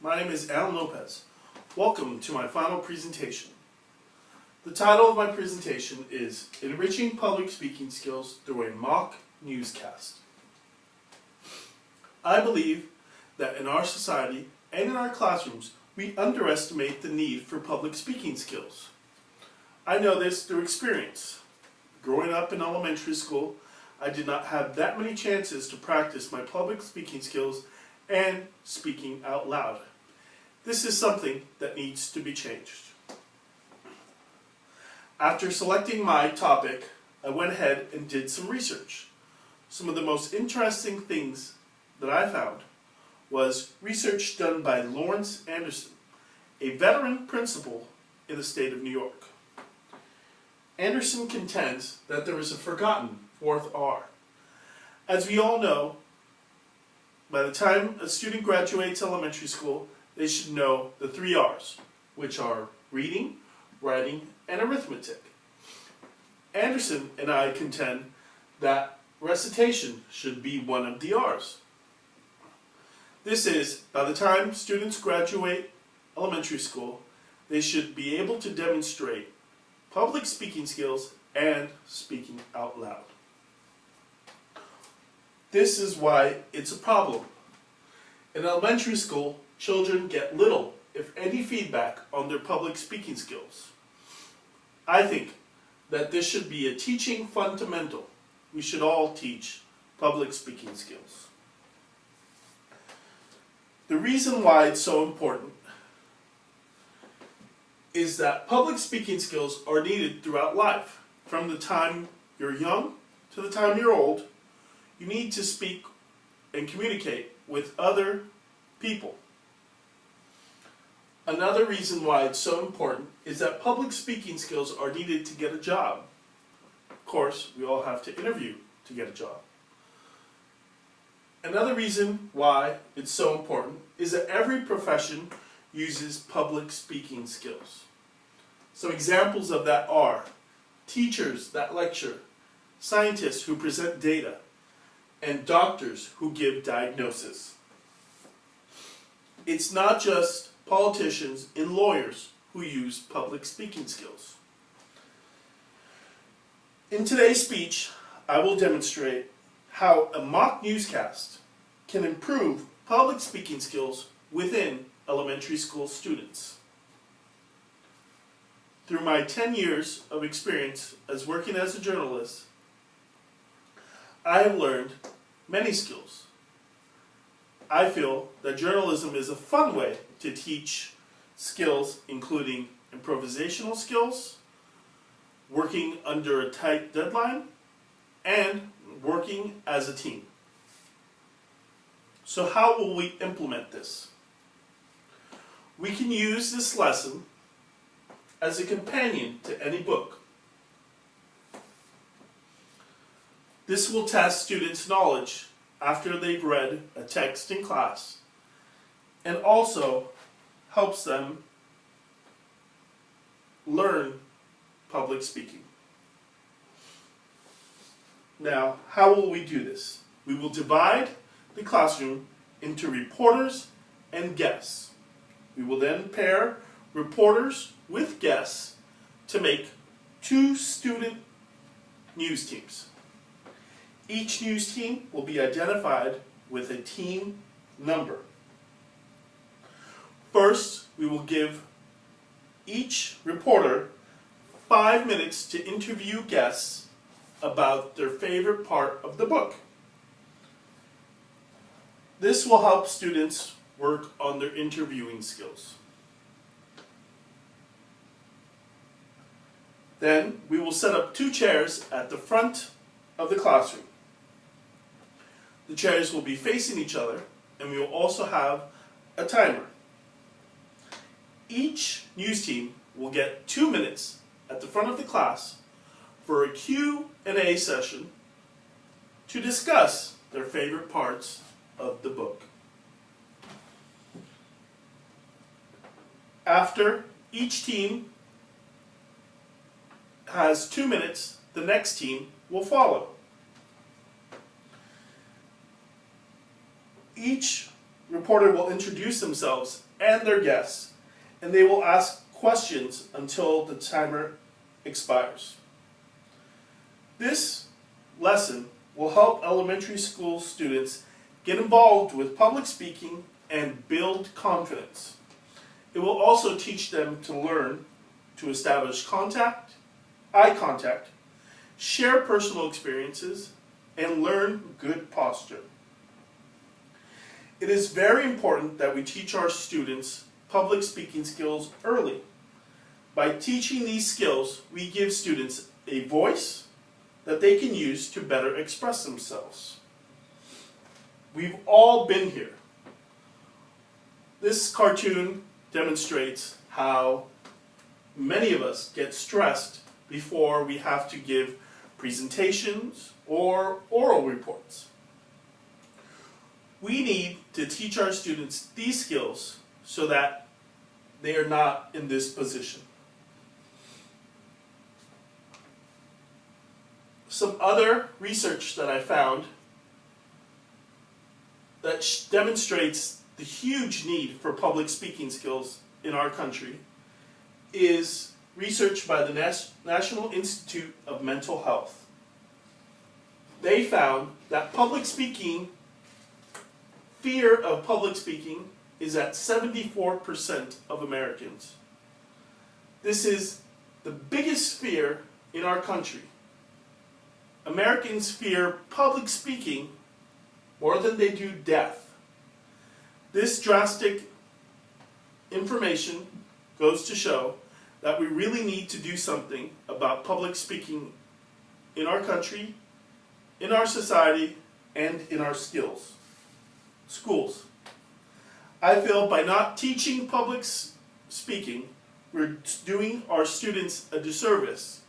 My name is Alan Lopez. Welcome to my final presentation. The title of my presentation is Enriching Public Speaking Skills Through a Mock Newscast. I believe that in our society and in our classrooms, we underestimate the need for public speaking skills. I know this through experience. Growing up in elementary school, I did not have that many chances to practice my public speaking skills and speaking out loud. This is something that needs to be changed. After selecting my topic, I went ahead and did some research. Some of the most interesting things that I found was research done by Lawrence Anderson, a veteran principal in the state of New York. Anderson contends that there is a forgotten fourth R. As we all know, by the time a student graduates elementary school, they should know the 3 R's, which are reading, writing, and arithmetic. Anderson and I contend that recitation should be one of the R's. This is, by the time students graduate elementary school, they should be able to demonstrate public speaking skills and speaking out loud. This is why it's a problem. In elementary school, children get little, if any, feedback on their public speaking skills. I think that this should be a teaching fundamental. We should all teach public speaking skills. The reason why it's so important is that public speaking skills are needed throughout life. From the time you're young to the time you're old, you need to speak and communicate with other people. Another reason why it's so important is that public speaking skills are needed to get a job. Of course, we all have to interview to get a job. Another reason why it's so important is that every profession uses public speaking skills. Some examples of that are teachers that lecture, scientists who present data, and doctors who give diagnosis. It's not just politicians and lawyers who use public speaking skills. In today's speech, I will demonstrate how a mock newscast can improve public speaking skills within elementary school students. Through my 10 years of experience as working as a journalist, I have learned many skills. I feel that journalism is a fun way to teach skills, including improvisational skills, working under a tight deadline, and working as a team. So how will we implement this? We can use this lesson as a companion to any book. This will test students' knowledge after they've read a text in class, and also helps them learn public speaking. Now, how will we do this? We will divide the classroom into reporters and guests. We will then pair reporters with guests to make 2 student news teams. Each news team will be identified with a team number. First, we will give each reporter 5 minutes to interview guests about their favorite part of the book. This will help students work on their interviewing skills. Then we will set up 2 chairs at the front of the classroom. The chairs will be facing each other, and we will also have a timer. Each news team will get 2 minutes at the front of the class for a Q&A session to discuss their favorite parts of the book. After each team has 2 minutes, the next team will follow. Each reporter will introduce themselves and their guests, and they will ask questions until the timer expires. This lesson will help elementary school students get involved with public speaking and build confidence. It will also teach them to learn to establish eye contact, share personal experiences, and learn good posture. It is very important that we teach our students public speaking skills early. By teaching these skills, we give students a voice that they can use to better express themselves. We've all been here. This cartoon demonstrates how many of us get stressed before we have to give presentations or oral reports. We need to teach our students these skills so that they are not in this position. Some other research that I found that demonstrates the huge need for public speaking skills in our country is research by the National Institute of Mental Health. They found that fear of public speaking is at 74% of Americans. This is the biggest fear in our country. Americans fear public speaking more than they do death. This drastic information goes to show that we really need to do something about public speaking in our country, in our society, and in our schools. I feel by not teaching public speaking, we're doing our students a disservice